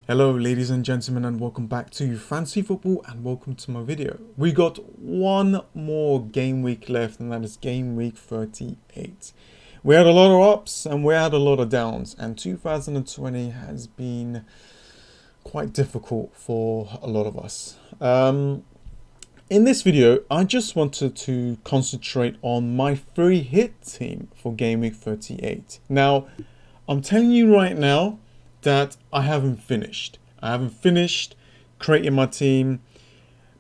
Hello ladies and gentlemen, and welcome back to Fantasy Football, and welcome to my video. We got one more game week left, and that is game week 38. We had a lot of ups and we had a lot of downs, and 2020 has been quite difficult for a lot of us. In this video, I just wanted to concentrate on my free hit team for game week 38. Now, I'm telling you right now that I haven't finished. I haven't finished creating my team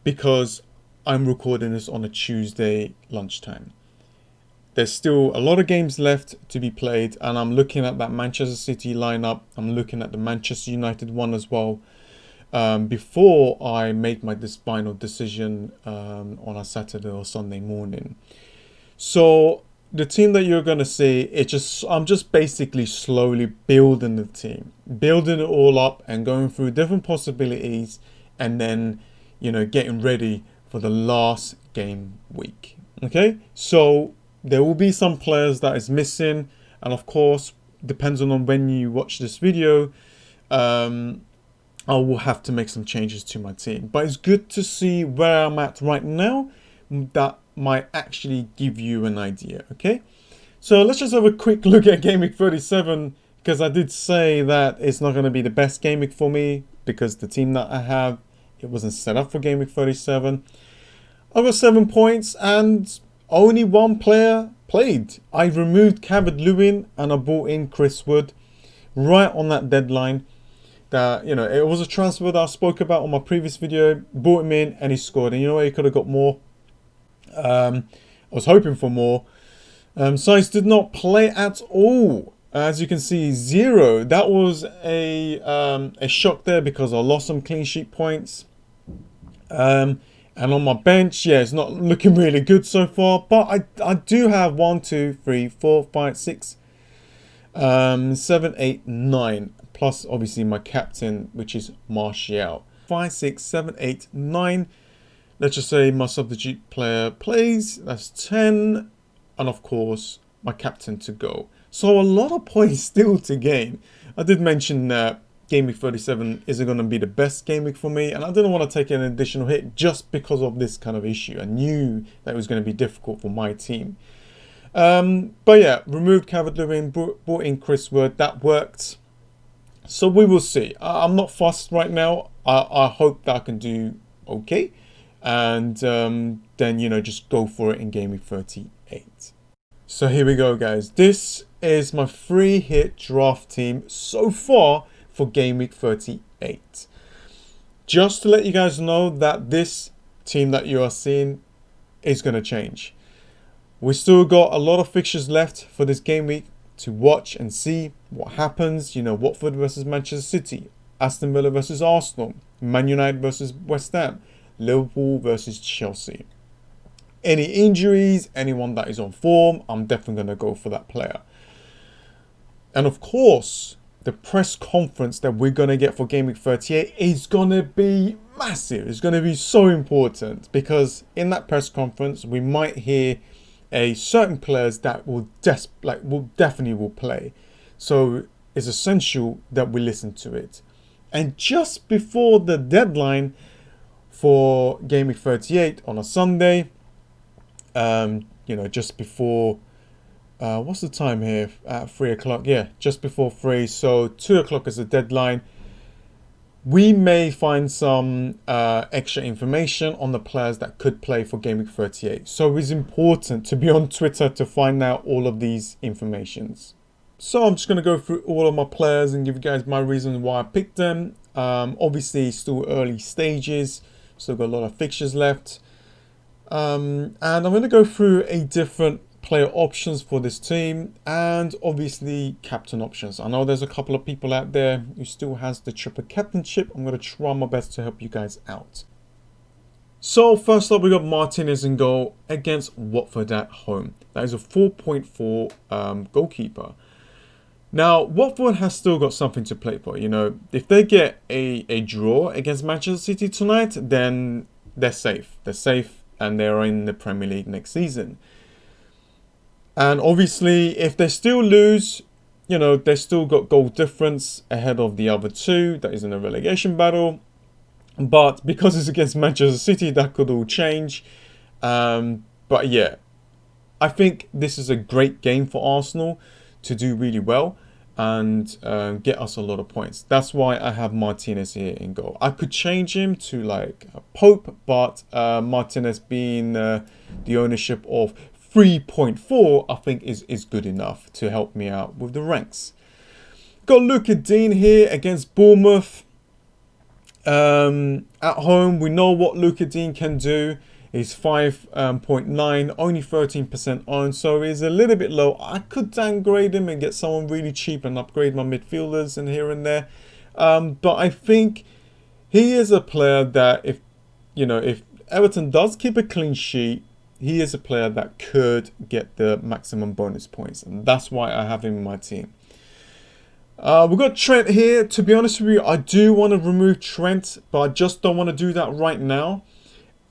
because I'm recording this on a Tuesday lunchtime. There's still a lot of games left to be played, and I'm looking at that Manchester City lineup. I'm looking at the Manchester United one as well. Before I make my final decision on a Saturday or Sunday morning. So the team that you're gonna see, I'm just basically slowly building the team, building it all up and going through different possibilities, and then getting ready for the last game week. Okay, so there will be some players that is missing, and of course, depends on when you watch this video, I will have to make some changes to my team. But it's good to see where I'm at right now. That might actually give you an idea, okay? So let's just have a quick look at Game Week 37, because I did say that it's not going to be the best Game Week for me, because the team that I have, it wasn't set up for Game Week 37. I got 7 points and only one player played. I removed Calvert-Lewin and I brought in Chris Wood right on that deadline. That, it was a transfer that I spoke about on my previous video. Brought him in and he scored. And you know what, he could have got more. I was hoping for more. Sainz did not play at all. As you can see, 0. That was a shock there because I lost some clean sheet points. And on my bench, yeah, it's not looking really good so far. But I do have 1, 2, 3, 4, 5, 6, 7, 8, 9. Plus, obviously, my captain, which is Martial. 5, 6, 7, 8, 9. Let's just say my substitute player plays. That's 10. And of course, my captain to go. So a lot of points still to gain. I did mention that Game Week 37 isn't going to be the best game week for me. And I didn't want to take an additional hit just because of this kind of issue. I knew that it was going to be difficult for my team. But yeah, removed Calvert-Lewin, brought in Chris Wood. That worked. So we will see. I'm not fussed right now. I hope that I can do okay. And then, just go for it in Game Week 38. So here we go, guys. This is my free hit draft team so far for Game Week 38. Just to let you guys know that this team that you are seeing is going to change. We still got a lot of fixtures left for this game week to watch and see what happens. Watford versus Manchester City, Aston Villa versus Arsenal, Man United versus West Ham, Liverpool versus Chelsea. Any injuries, anyone that is on form, I'm definitely going to go for that player. And of course, the press conference that we're going to get for Game Week 38 is going to be massive. It's going to be so important, because in that press conference, we might hear certain players that will definitely play. So it's essential that we listen to it. And just before the deadline for Game Week 38 on a Sunday, just before, what's the time here? At 3 o'clock. Yeah, just before 3. So 2 o'clock is the deadline. We may find some extra information on the players that could play for Game Week 38. So it's important to be on Twitter to find out all of these informations. So I'm just going to go through all of my players and give you guys my reasons why I picked them. Obviously, still early stages. Still got a lot of fixtures left. And I'm going to go through a different player options for this team, and obviously captain options. I know there's a couple of people out there who still has the triple captainship. I'm going to try my best to help you guys out. So first up, we got Martinez in goal against Watford at home. That is a 4.4 goalkeeper. Now, Watford has still got something to play for. If they get a draw against Manchester City tonight, then they're safe. They're safe and they're in the Premier League next season. And obviously, if they still lose, you know, they still got goal difference ahead of the other two. That is in a relegation battle. But because it's against Manchester City, that could all change. But yeah, I think this is a great game for Arsenal to do really well and get us a lot of points. That's why I have Martinez here in goal. I could change him to like Pope, but Martinez being the ownership of 3.4, I think is good enough to help me out with the ranks. Got Luca Dean here against Bournemouth. At home, we know what Luca Dean can do. He's 5.9, only 13% owned, so he's a little bit low. I could downgrade him and get someone really cheap and upgrade my midfielders and here and there. But I think he is a player that if Everton does keep a clean sheet, he is a player that could get the maximum bonus points, and that's why I have him in my team. We've got Trent here. To be honest with you, I do want to remove Trent, but I just don't want to do that right now.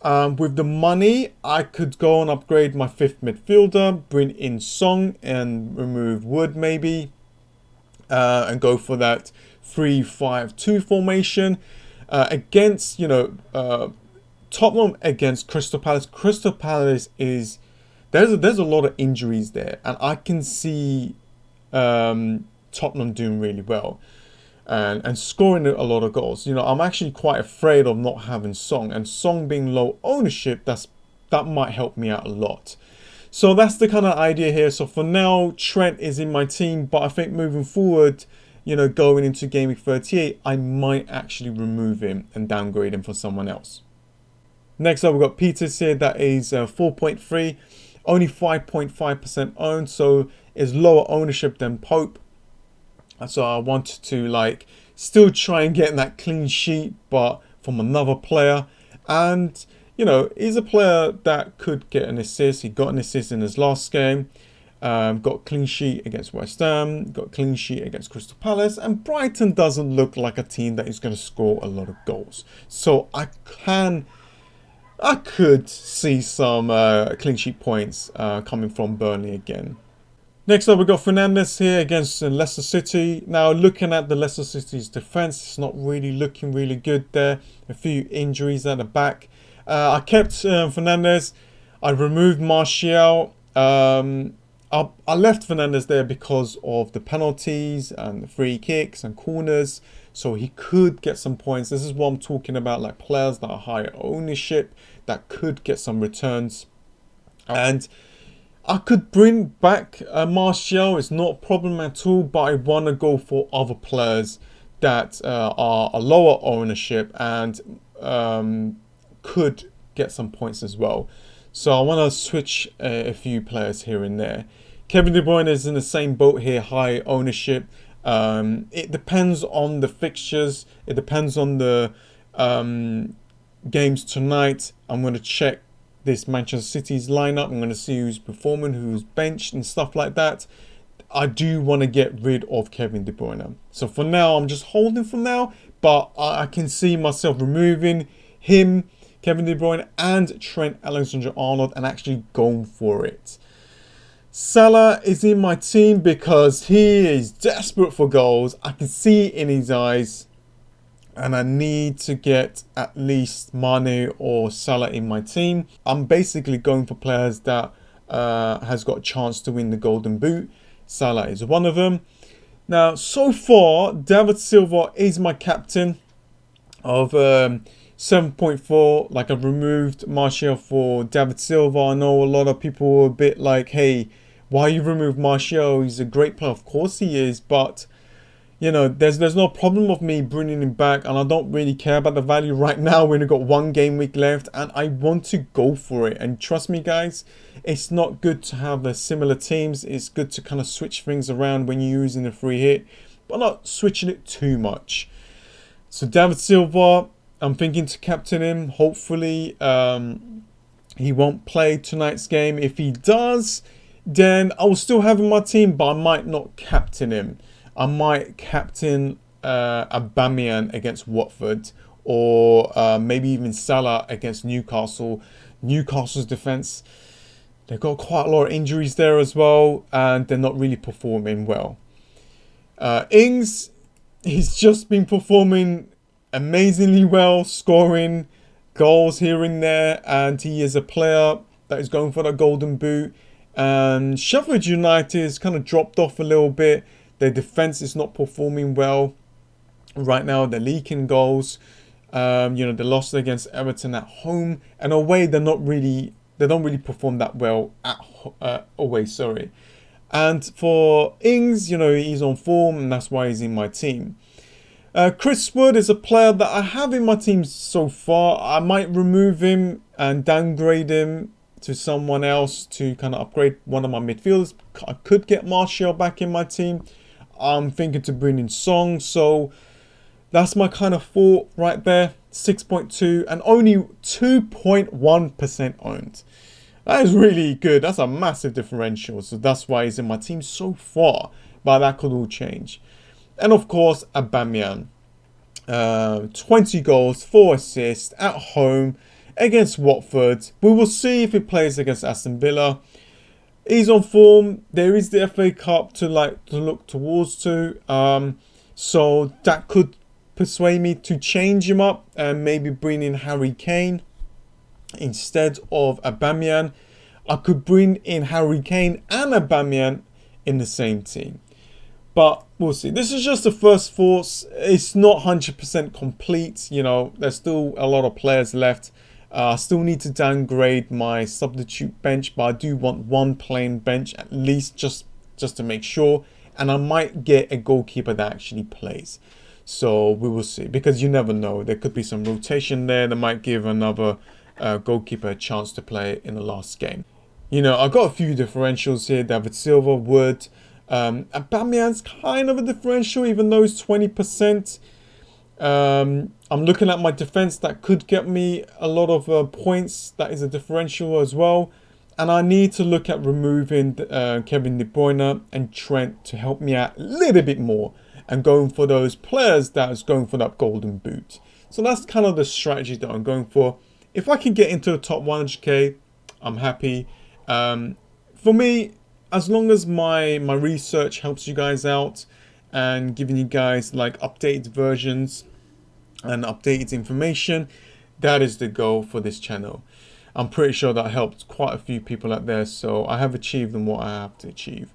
With the money, I could go and upgrade my 5th midfielder, bring in Song and remove Wood maybe, and go for that 3-5-2 formation against, Tottenham against Crystal Palace. Crystal Palace is there's a lot of injuries there, and I can see Tottenham doing really well and scoring a lot of goals. I'm actually quite afraid of not having Song, and Song being low ownership, that might help me out a lot. So that's the kind of idea here. So for now, Trent is in my team, but I think moving forward, going into Gameweek 38, I might actually remove him and downgrade him for someone else. Next up, we've got Peters here. That is 4.3, only 5.5% owned, so is lower ownership than Pope. So I wanted to still try and get that clean sheet, but from another player. And he's a player that could get an assist. He got an assist in his last game. Got clean sheet against West Ham. Got clean sheet against Crystal Palace. And Brighton doesn't look like a team that is going to score a lot of goals. So I could see some clean sheet points coming from Burnley again. Next up, we've got Fernandes here against Leicester City. Now, looking at the Leicester City's defence, it's not really looking really good there. A few injuries at the back. I kept Fernandes. I removed Martial. I left Fernandes there because of the penalties and the free kicks and corners. So he could get some points. This is what I'm talking about, like players that are higher ownership that could get some returns. And I could bring back Martial. It's not a problem at all, but I want to go for other players that are a lower ownership and could get some points as well. So I want to switch a few players here and there. Kevin De Bruyne is in the same boat here, high ownership. It depends on the fixtures. It depends on the games tonight. I'm going to check this Manchester City's lineup. I'm going to see who's performing, who's benched and stuff like that. I do want to get rid of Kevin De Bruyne. So for now, I'm just holding for now, but I can see myself removing him, Kevin De Bruyne and Trent Alexander-Arnold, and actually going for it. Salah is in my team because he is desperate for goals. I can see it in his eyes. And I need to get at least Mane or Salah in my team. I'm basically going for players that has got a chance to win the Golden Boot. Salah is one of them. Now, so far, David Silva is my captain of 7.4. Like, I've removed Martial for David Silva. I know a lot of people were a bit like, hey, why you remove Martial? He's a great player. Of course he is, but there's no problem of me bringing him back, and I don't really care about the value right now. We've only got one game week left, and I want to go for it. And trust me, guys, it's not good to have similar teams. It's good to kind of switch things around when you're using a free hit, but not switching it too much. So David Silva, I'm thinking to captain him. Hopefully, he won't play tonight's game. If he does, then I will still have him in my team, but I might not captain him. I might captain Aubameyang against Watford, or maybe even Salah against Newcastle. Newcastle's defence, they've got quite a lot of injuries there as well, and they're not really performing well. Ings, he's just been performing amazingly well, scoring goals here and there, and he is a player that is going for the golden boot. And Sheffield United has kind of dropped off a little bit. Their defense is not performing well right now. They're leaking goals. You know, they lost against Everton at home, and away they don't really perform that well at away. Sorry. And for Ings, you know, he's on form, and that's why he's in my team. Chris Wood is a player that I have in my team so far. I might remove him and downgrade him to someone else to kind of upgrade one of my midfielders. I could get Martial back in my team. I'm thinking to bring in Song, so that's my kind of thought right there. 6.2 and only 2.1% owned. That is really good. That's a massive differential. So that's why he's in my team so far. But that could all change. And of course, Aubameyang. 20 goals, 4 assists at home against Watford. We will see if he plays against Aston Villa. He's on form. There is the FA Cup to look towards to. So that could persuade me to change him up and maybe bring in Harry Kane instead of Aubameyang. I could bring in Harry Kane and Aubameyang in the same team. But we'll see. This is just the first thoughts. It's not 100% complete. You know, there's still a lot of players left. I still need to downgrade my substitute bench, but I do want one plain bench at least just to make sure. And I might get a goalkeeper that actually plays. So we will see, because you never know. There could be some rotation there that might give another goalkeeper a chance to play in the last game. You know, I've got a few differentials here. David Silva, Wood. Aubameyang's kind of a differential, even though it's 20%. I'm looking at my defense. That could get me a lot of points. That is a differential as well. And I need to look at removing Kevin De Bruyne and Trent to help me out a little bit more and going for those players that is going for that golden boot. So that's kind of the strategy that I'm going for. If I can get into the top 100k, I'm happy. For me, as long as my research helps you guys out and giving you guys like updated versions and updated information, that is the goal for this channel. I'm pretty sure that helped quite a few people out there, so I have achieved what I have to achieve,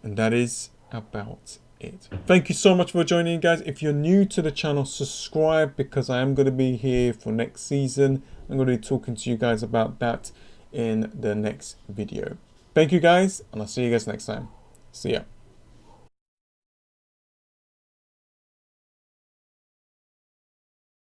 and that is about it. Thank you so much for joining, guys. If you're new to the channel, subscribe, because I am going to be here for next season. I'm going to be talking to you guys about that in the next video. Thank you guys, and I'll see you guys next time. See ya.